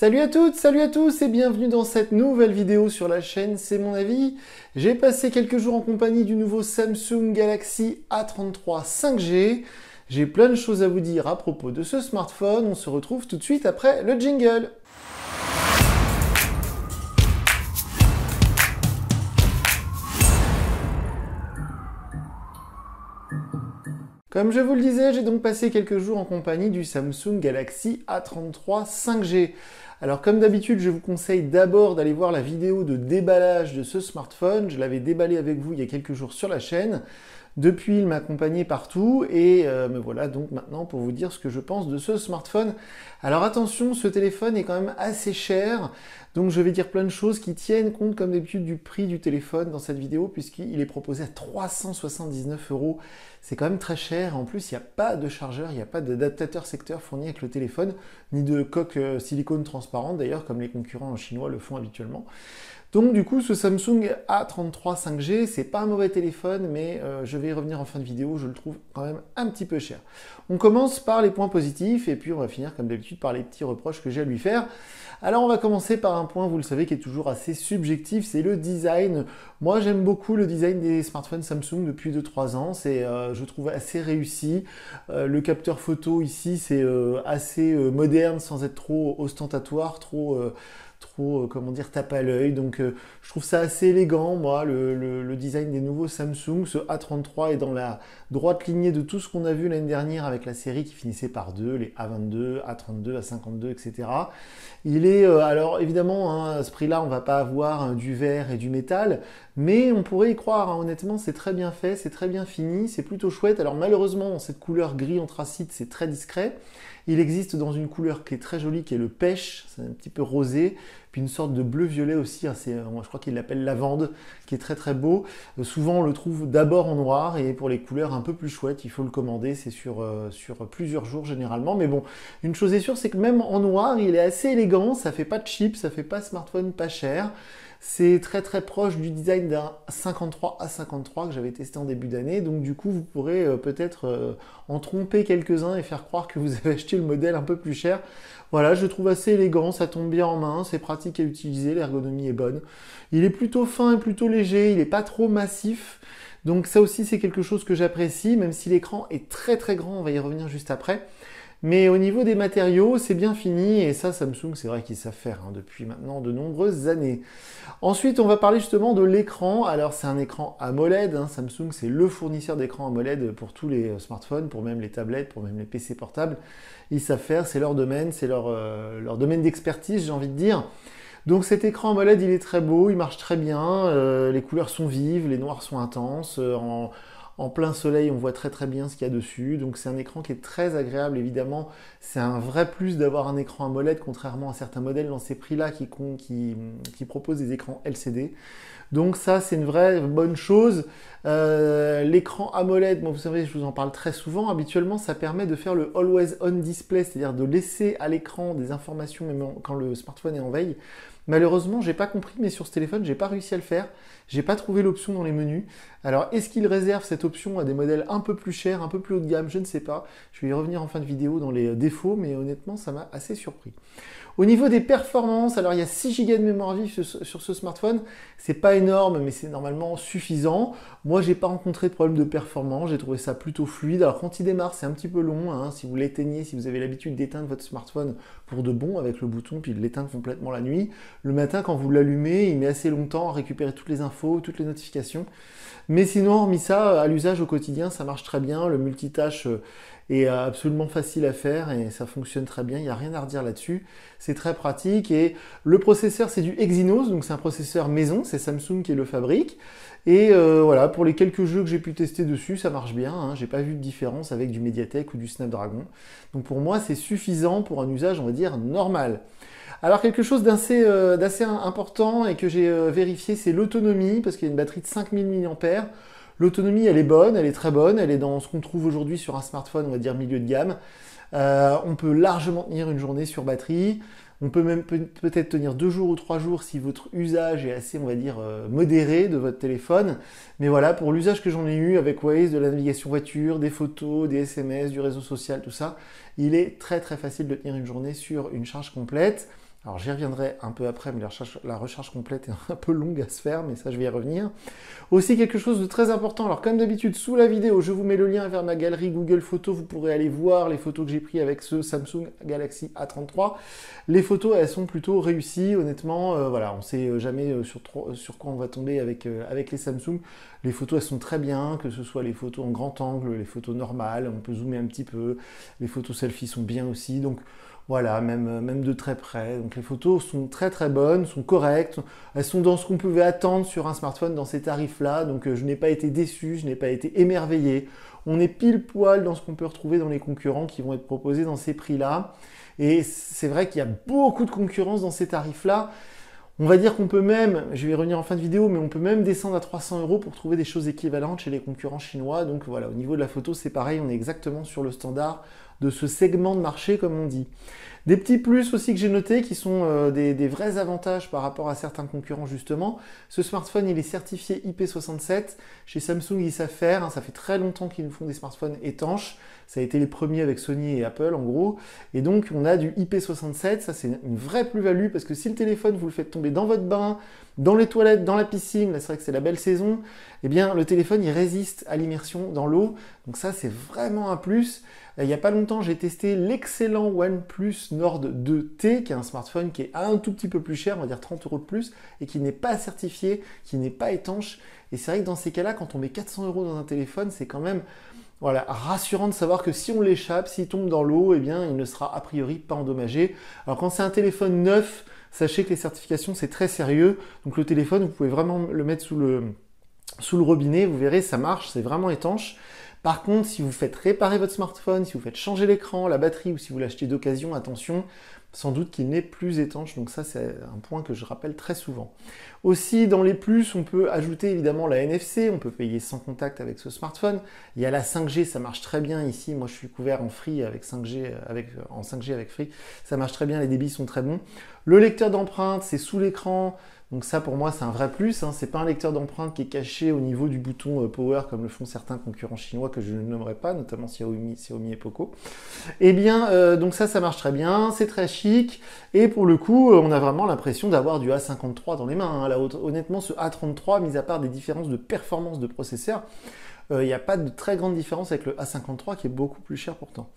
Salut à toutes, salut à tous et bienvenue dans cette nouvelle vidéo sur la chaîne C'est mon avis. J'ai passé quelques jours en compagnie du nouveau Samsung Galaxy A33 5G. J'ai plein de choses à vous dire à propos de ce smartphone. On se retrouve tout de suite après le jingle. Comme je vous le disais, j'ai donc passé quelques jours en compagnie du Samsung Galaxy A33 5G. Alors comme d'habitude, je vous conseille d'abord d'aller voir la vidéo de déballage de ce smartphone. Je l'avais déballé avec vous il y a quelques jours sur la chaîne. Depuis, il m'a accompagné partout et me voilà donc maintenant pour vous dire ce que je pense de ce smartphone. Alors attention, ce téléphone est quand même assez cher, donc je vais dire plein de choses qui tiennent compte comme d'habitude du prix du téléphone dans cette vidéo puisqu'il est proposé à 379 €. C'est quand même très cher. En plus, il n'y a pas de chargeur, il n'y a pas d'adaptateur secteur fourni avec le téléphone, ni de coque silicone transparente d'ailleurs comme les concurrents chinois le font habituellement. Donc du coup, ce Samsung A33 5G, c'est pas un mauvais téléphone, mais je vais y revenir en fin de vidéo, je le trouve quand même un petit peu cher. On commence par les points positifs, et puis on va finir comme d'habitude par les petits reproches que j'ai à lui faire. Alors on va commencer par un point, vous le savez, qui est toujours assez subjectif, c'est le design. Moi j'aime beaucoup le design des smartphones Samsung depuis 2-3 ans, c'est je trouve assez réussi. Le capteur photo ici, c'est assez moderne sans être trop ostentatoire, trop comment dire, tape à l'œil. Donc je trouve ça assez élégant, moi, le design des nouveaux Samsung. Ce A33 est dans la droite lignée de tout ce qu'on a vu l'année dernière avec la série qui finissait par 2, les A22, A32, A52, etc. Il est, alors évidemment, hein, à ce prix-là, on ne va pas avoir du verre et du métal, mais on pourrait y croire, hein. Honnêtement, c'est très bien fait, c'est très bien fini, c'est plutôt chouette. Alors malheureusement, cette couleur gris anthracite, c'est très discret. Il existe dans une couleur qui est très jolie, qui est le pêche, c'est un petit peu rosé, puis une sorte de bleu-violet aussi, hein, je crois qu'il l'appelle lavande, qui est très très beau. Souvent on le trouve d'abord en noir, et pour les couleurs un peu plus chouettes, il faut le commander, c'est sur plusieurs jours généralement. Mais bon, une chose est sûre, c'est que même en noir, il est assez élégant, ça fait pas de cheap, ça fait pas smartphone pas cher. C'est très très proche du design d'un 53 A53 que j'avais testé en début d'année, donc du coup vous pourrez peut-être en tromper quelques-uns et faire croire que vous avez acheté le modèle un peu plus cher. Voilà, je le trouve assez élégant, ça tombe bien en main, c'est pratique à utiliser, l'ergonomie est bonne. Il est plutôt fin et plutôt léger, il n'est pas trop massif, donc ça aussi c'est quelque chose que j'apprécie, même si l'écran est très très grand, on va y revenir juste après. Mais au niveau des matériaux, c'est bien fini, et ça, Samsung, c'est vrai qu'ils savent faire, hein, depuis maintenant de nombreuses années. Ensuite, on va parler justement de l'écran. Alors, c'est un écran AMOLED, hein. Samsung, c'est le fournisseur d'écran AMOLED pour tous les smartphones, pour même les tablettes, pour même les PC portables. Ils savent faire, c'est leur domaine, c'est leur domaine d'expertise, j'ai envie de dire. Donc cet écran AMOLED, il est très beau, il marche très bien, les couleurs sont vives, les noirs sont intenses, en plein soleil, on voit très très bien ce qu'il y a dessus, donc c'est un écran qui est très agréable, évidemment. C'est un vrai plus d'avoir un écran AMOLED, contrairement à certains modèles dans ces prix-là qui proposent des écrans LCD. Donc ça, c'est une vraie bonne chose. L'écran AMOLED, moi, vous savez, je vous en parle très souvent. Habituellement, ça permet de faire le Always On Display, c'est-à-dire de laisser à l'écran des informations même quand le smartphone est en veille. Malheureusement, j'ai pas compris, mais sur ce téléphone, j'ai pas réussi à le faire. J'ai pas trouvé l'option dans les menus. Alors, est-ce qu'il réserve cette option à des modèles un peu plus chers, un peu plus haut de gamme? Je ne sais pas. Je vais y revenir en fin de vidéo dans les défauts, mais honnêtement, ça m'a assez surpris. Au niveau des performances, alors il y a 6 Go de mémoire vive sur ce smartphone. C'est pas énorme, mais c'est normalement suffisant. Moi, j'ai pas rencontré de problème de performance. J'ai trouvé ça plutôt fluide. Alors, quand il démarre, c'est un petit peu long, hein. Si vous l'éteignez, si vous avez l'habitude d'éteindre votre smartphone pour de bon avec le bouton, puis de l'éteindre complètement la nuit, le matin, quand vous l'allumez, il met assez longtemps à récupérer toutes les infos, toutes les notifications. Mais sinon, hormis ça, à l'usage au quotidien, ça marche très bien. Le multitâche est absolument facile à faire et ça fonctionne très bien. Il n'y a rien à redire là-dessus. C'est très pratique. Et le processeur, c'est du Exynos, donc c'est un processeur maison. C'est Samsung qui le fabrique. Et voilà, pour les quelques jeux que j'ai pu tester dessus, ça marche bien, hein. J'ai pas vu de différence avec du Mediatek ou du Snapdragon. Donc pour moi, c'est suffisant pour un usage, on va dire, normal. Alors quelque chose d'assez important et que j'ai vérifié, c'est l'autonomie, parce qu'il y a une batterie de 5000 mAh. L'autonomie, elle est bonne, elle est très bonne, elle est dans ce qu'on trouve aujourd'hui sur un smartphone, on va dire milieu de gamme. On peut largement tenir une journée sur batterie. On peut même peut-être tenir 2 jours ou 3 jours si votre usage est assez, on va dire, modéré de votre téléphone. Mais voilà, pour l'usage que j'en ai eu avec Waze, de la navigation voiture, des photos, des SMS, du réseau social, tout ça, il est très très facile de tenir une journée sur une charge complète. Alors j'y reviendrai un peu après, mais la recharge complète est un peu longue à se faire, mais ça je vais y revenir. Aussi quelque chose de très important, alors comme d'habitude sous la vidéo, je vous mets le lien vers ma galerie Google Photos, vous pourrez aller voir les photos que j'ai prises avec ce Samsung Galaxy A33. Les photos, elles sont plutôt réussies, honnêtement, voilà, on ne sait jamais sur quoi on va tomber avec les Samsung. Les photos, elles sont très bien, que ce soit les photos en grand angle, les photos normales, on peut zoomer un petit peu, les photos selfie sont bien aussi, donc voilà, même de très près. Donc les photos sont très très bonnes, sont correctes, elles sont dans ce qu'on pouvait attendre sur un smartphone dans ces tarifs-là, donc je n'ai pas été déçu, je n'ai pas été émerveillé. On est pile poil dans ce qu'on peut retrouver dans les concurrents qui vont être proposés dans ces prix-là. Et c'est vrai qu'il y a beaucoup de concurrence dans ces tarifs-là. On va dire qu'on peut même, je vais revenir en fin de vidéo, mais on peut même descendre à 300 € pour trouver des choses équivalentes chez les concurrents chinois. Donc voilà, au niveau de la photo, c'est pareil, on est exactement sur le standard de ce segment de marché, comme on dit. Des petits plus aussi que j'ai notés qui sont des vrais avantages par rapport à certains concurrents justement. Ce smartphone, il est certifié IP67. Chez Samsung, ils savent faire. Ça fait très longtemps qu'ils nous font des smartphones étanches. Ça a été les premiers avec Sony et Apple en gros. Et donc, on a du IP67. Ça, c'est une vraie plus-value parce que si le téléphone, vous le faites tomber dans votre bain, dans les toilettes, dans la piscine, là c'est vrai que c'est la belle saison, eh bien le téléphone il résiste à l'immersion dans l'eau. Donc ça, c'est vraiment un plus. Il n'y a pas longtemps, j'ai testé l'excellent OnePlus Nord 2T, qui est un smartphone qui est un tout petit peu plus cher, on va dire 30 € de plus, et qui n'est pas certifié, qui n'est pas étanche. Et c'est vrai que dans ces cas-là, quand on met 400 € dans un téléphone, c'est quand même voilà, rassurant de savoir que si on l'échappe, s'il tombe dans l'eau, eh bien, il ne sera a priori pas endommagé. Alors quand c'est un téléphone neuf, sachez que les certifications, c'est très sérieux. Donc le téléphone, vous pouvez vraiment le mettre sous le robinet, vous verrez, ça marche, c'est vraiment étanche. Par contre, si vous faites réparer votre smartphone, si vous faites changer l'écran, la batterie ou si vous l'achetez d'occasion, attention, sans doute qu'il n'est plus étanche. Donc ça, c'est un point que je rappelle très souvent. Aussi, dans les plus, on peut ajouter évidemment la NFC. On peut payer sans contact avec ce smartphone. Il y a la 5G, ça marche très bien ici. Moi, je suis couvert en Free avec 5G, en 5G avec Free. Ça marche très bien, les débits sont très bons. Le lecteur d'empreintes, c'est sous l'écran. Donc ça, pour moi, c'est un vrai plus. C'est pas un lecteur d'empreintes qui est caché au niveau du bouton Power, comme le font certains concurrents chinois que je ne nommerai pas, notamment Xiaomi et Poco. Eh bien, donc ça marche très bien. C'est très chic. Et pour le coup, on a vraiment l'impression d'avoir du A53 dans les mains. Là, honnêtement, ce A33, mis à part des différences de performance de processeur, il n'y a pas de très grande différence avec le A53 qui est beaucoup plus cher pourtant.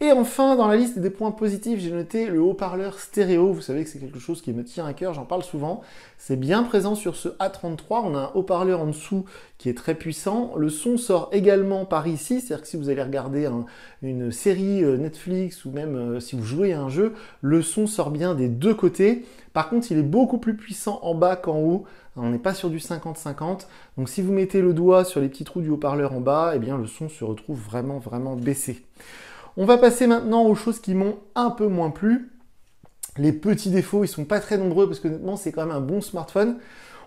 Et enfin, dans la liste des points positifs, j'ai noté le haut-parleur stéréo. Vous savez que c'est quelque chose qui me tient à cœur, j'en parle souvent. C'est bien présent sur ce A33. On a un haut-parleur en dessous qui est très puissant. Le son sort également par ici, c'est-à-dire que si vous allez regarder une série Netflix ou même si vous jouez à un jeu, le son sort bien des deux côtés. Par contre, il est beaucoup plus puissant en bas qu'en haut. On n'est pas sur du 50-50. Donc si vous mettez le doigt sur les petits trous du haut-parleur en bas, eh bien le son se retrouve vraiment baissé. On va passer maintenant aux choses qui m'ont un peu moins plu. Les petits défauts, ils sont pas très nombreux parce que honnêtement, c'est quand même un bon smartphone.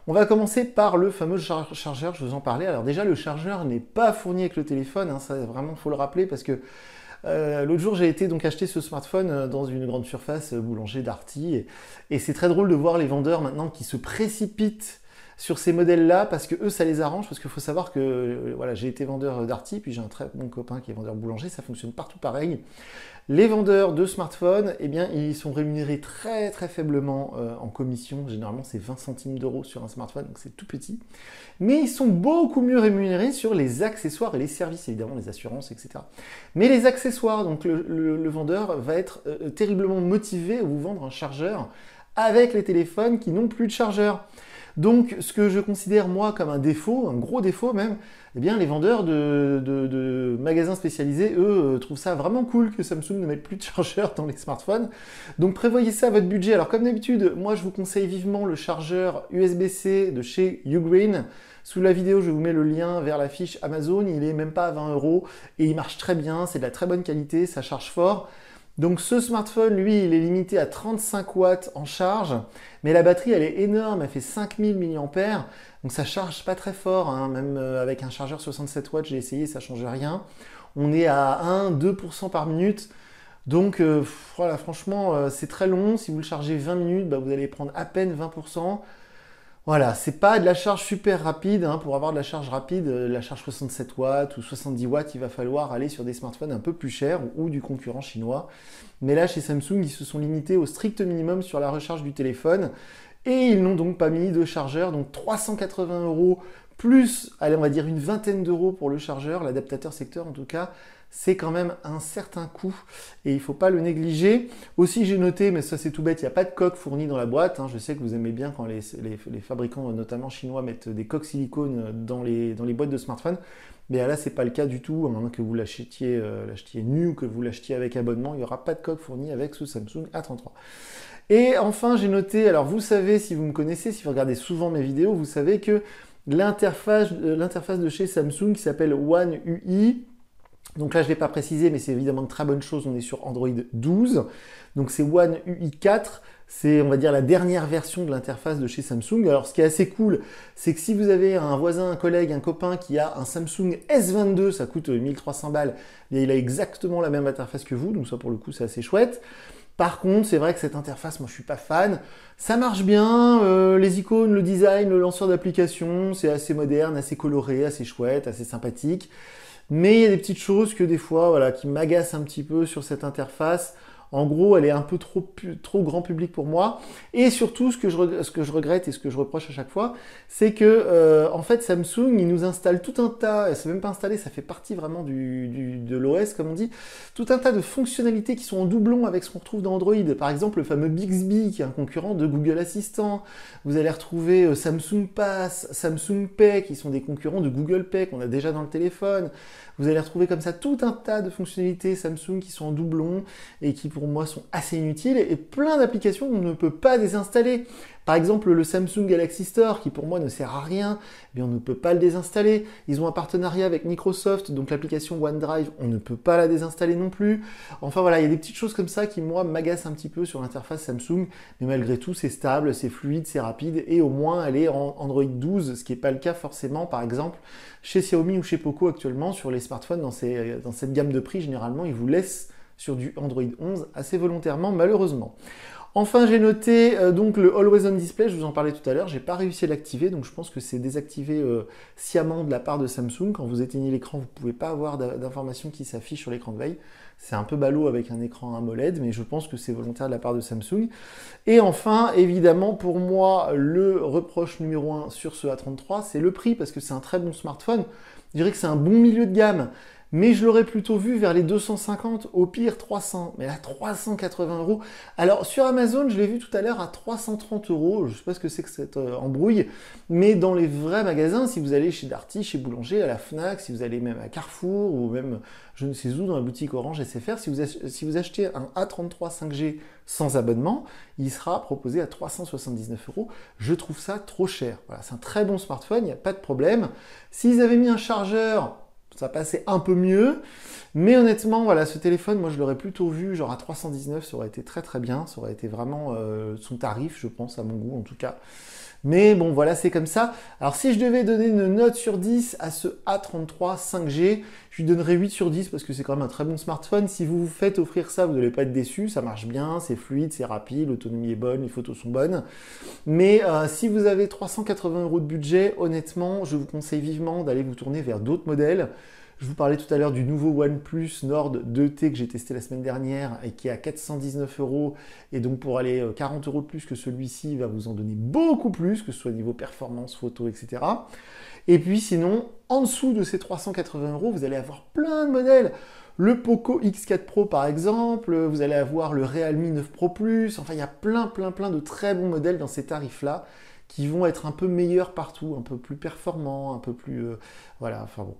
On va commencer par le fameux chargeur, je vous en parlais. Alors déjà, le chargeur n'est pas fourni avec le téléphone, ça vraiment, faut le rappeler parce que l'autre jour, j'ai été donc acheter ce smartphone dans une grande surface boulanger Darty et c'est très drôle de voir les vendeurs maintenant qui se précipitent sur ces modèles-là parce que eux, ça les arrange parce qu'il faut savoir que voilà, j'ai été vendeur Darty puis j'ai un très bon copain qui est vendeur boulanger, ça fonctionne partout pareil. Les vendeurs de smartphones, eh bien, ils sont rémunérés très très faiblement en commission. Généralement, c'est 20 centimes d'euros sur un smartphone, donc c'est tout petit. Mais ils sont beaucoup mieux rémunérés sur les accessoires et les services, évidemment, les assurances, etc. Mais les accessoires, donc le vendeur va être terriblement motivé à vous vendre un chargeur avec les téléphones qui n'ont plus de chargeur. Donc, ce que je considère, moi, comme un défaut, un gros défaut même, eh bien, les vendeurs de magasins spécialisés, eux, trouvent ça vraiment cool que Samsung ne mette plus de chargeur dans les smartphones. Donc, prévoyez ça à votre budget. Alors, comme d'habitude, moi, je vous conseille vivement le chargeur USB-C de chez Ugreen. Sous la vidéo, je vous mets le lien vers la fiche Amazon. Il est même pas à 20 € et il marche très bien. C'est de la très bonne qualité, ça charge fort. Donc ce smartphone, lui, il est limité à 35 watts en charge, mais la batterie, elle est énorme, elle fait 5000 mAh, donc ça charge pas très fort, même avec un chargeur 67 watts, j'ai essayé, ça change rien. On est à 1-2% par minute, donc voilà, franchement, c'est très long. Si vous le chargez 20 minutes, vous allez prendre à peine 20%. Voilà, c'est pas de la charge super rapide, hein. Pour avoir de la charge rapide, la charge 67 watts ou 70 watts, il va falloir aller sur des smartphones un peu plus chers ou du concurrent chinois. Mais là, chez Samsung, ils se sont limités au strict minimum sur la recharge du téléphone et ils n'ont donc pas mis de chargeur. Donc 380 € plus, allez, on va dire une vingtaine d'euros pour le chargeur, l'adaptateur secteur en tout cas. C'est quand même un certain coût et il ne faut pas le négliger. Aussi, j'ai noté, mais ça c'est tout bête, il n'y a pas de coque fournie dans la boîte. Je sais que vous aimez bien quand les fabricants, notamment chinois, mettent des coques silicone dans les boîtes de smartphones. Mais là, ce n'est pas le cas du tout, à moins que vous l'achetiez nu ou que vous l'achetiez avec abonnement. Il n'y aura pas de coque fournie avec ce Samsung A33. Et enfin, j'ai noté, alors vous savez, si vous me connaissez, si vous regardez souvent mes vidéos, vous savez que l'interface de chez Samsung qui s'appelle One UI, donc là, je ne l'ai pas précisé, mais c'est évidemment une très bonne chose. On est sur Android 12. Donc c'est One UI 4. C'est, on va dire, la dernière version de l'interface de chez Samsung. Alors, ce qui est assez cool, c'est que si vous avez un voisin, un collègue, un copain qui a un Samsung S22, ça coûte 1300 balles, et il a exactement la même interface que vous. Donc ça, pour le coup, c'est assez chouette. Par contre, c'est vrai que cette interface, moi, je suis pas fan. Ça marche bien, les icônes, le design, le lanceur d'application, c'est assez moderne, assez coloré, assez chouette, assez sympathique. Mais il y a des petites choses que des fois, voilà, qui m'agacent un petit peu sur cette interface. En gros, elle est un peu trop grand public pour moi. Et surtout, ce que je regrette et ce que je reproche à chaque fois, c'est que, en fait, Samsung, il nous installe tout un tas, et c'est même pas installé, ça fait partie vraiment de l'OS, comme on dit, tout un tas de fonctionnalités qui sont en doublon avec ce qu'on retrouve dans Android. Par exemple, le fameux Bixby, qui est un concurrent de Google Assistant. Vous allez retrouver Samsung Pass, Samsung Pay, qui sont des concurrents de Google Pay qu'on a déjà dans le téléphone. Vous allez retrouver comme ça tout un tas de fonctionnalités Samsung qui sont en doublon et qui pour moi sont assez inutiles et plein d'applications qu'on ne peut pas désinstaller. Par exemple, le Samsung Galaxy Store qui pour moi ne sert à rien, eh bien on ne peut pas le désinstaller. Ils ont un partenariat avec Microsoft, donc l'application OneDrive, on ne peut pas la désinstaller non plus. Enfin voilà, il y a des petites choses comme ça qui moi m'agacent un petit peu sur l'interface Samsung, mais malgré tout c'est stable, c'est fluide, c'est rapide et au moins elle est en Android 12, ce qui n'est pas le cas forcément par exemple chez Xiaomi ou chez Poco actuellement sur les smartphones dans cette gamme de prix. Généralement ils vous laissent sur du Android 11 assez volontairement malheureusement. Enfin, j'ai noté donc le Always On Display, je vous en parlais tout à l'heure, j'ai pas réussi à l'activer, donc je pense que c'est désactivé sciemment de la part de Samsung. Quand vous éteignez l'écran, vous pouvez pas avoir d'informations qui s'affichent sur l'écran de veille. C'est un peu ballot avec un écran AMOLED, mais je pense que c'est volontaire de la part de Samsung. Et enfin, évidemment, pour moi, le reproche numéro 1 sur ce A33, c'est le prix, parce que c'est un très bon smartphone. Je dirais que c'est un bon milieu de gamme. Mais je l'aurais plutôt vu vers les 250, au pire 300. Mais là, 380 €. Alors, sur Amazon, je l'ai vu tout à l'heure à 330 €. Je ne sais pas ce que c'est que cette embrouille. Mais dans les vrais magasins, si vous allez chez Darty, chez Boulanger, à la Fnac, si vous allez même à Carrefour, ou même je ne sais où, dans la boutique Orange SFR, si vous achetez un A33 5G sans abonnement, il sera proposé à 379 €. Je trouve ça trop cher. Voilà, c'est un très bon smartphone, il n'y a pas de problème. S'ils avaient mis un chargeur, ça passait un peu mieux, mais honnêtement, voilà, ce téléphone, moi je l'aurais plutôt vu genre à 319, ça aurait été très très bien, ça aurait été vraiment son tarif, je pense, à mon goût en tout cas. Mais bon, voilà, c'est comme ça. Alors si je devais donner une note sur 10 à ce A33 5G, je lui donnerais 8 sur 10 parce que c'est quand même un très bon smartphone. Si vous vous faites offrir ça, vous n'allez pas être déçu, ça marche bien, c'est fluide, c'est rapide, l'autonomie est bonne, les photos sont bonnes. Mais si vous avez 380 € de budget, honnêtement, je vous conseille vivement d'aller vous tourner vers d'autres modèles. Je vous parlais tout à l'heure du nouveau OnePlus Nord 2T que j'ai testé la semaine dernière et qui est à 419 €. Et donc pour aller 40 € de plus que celui-ci, il va vous en donner beaucoup plus, que ce soit niveau performance, photo, etc. Et puis sinon, en dessous de ces 380 €, vous allez avoir plein de modèles. Le Poco X4 Pro par exemple, vous allez avoir le Realme 9 Pro Plus. Enfin, il y a plein de très bons modèles dans ces tarifs-là, qui vont être un peu meilleurs partout, un peu plus performants, un peu plus... voilà, enfin bon.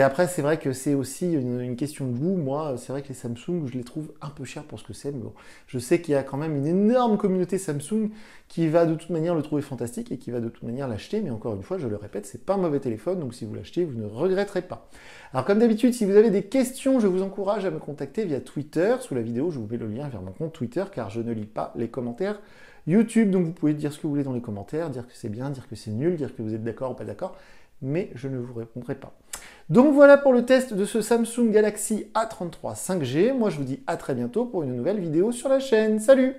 Après, c'est vrai que c'est aussi une question de goût. Moi, c'est vrai que les Samsung, je les trouve un peu chers pour ce que c'est, mais bon. Je sais qu'il y a quand même une énorme communauté Samsung qui va de toute manière le trouver fantastique et qui va de toute manière l'acheter, mais encore une fois, je le répète, c'est pas un mauvais téléphone, donc si vous l'achetez, vous ne regretterez pas. Alors comme d'habitude, si vous avez des questions, je vous encourage à me contacter via Twitter. Sous la vidéo, je vous mets le lien vers mon compte Twitter, car je ne lis pas les commentaires YouTube, donc vous pouvez dire ce que vous voulez dans les commentaires, dire que c'est bien, dire que c'est nul, dire que vous êtes d'accord ou pas d'accord, mais je ne vous répondrai pas. Donc voilà pour le test de ce Samsung Galaxy A33 5G. Moi je vous dis à très bientôt pour une nouvelle vidéo sur la chaîne. Salut!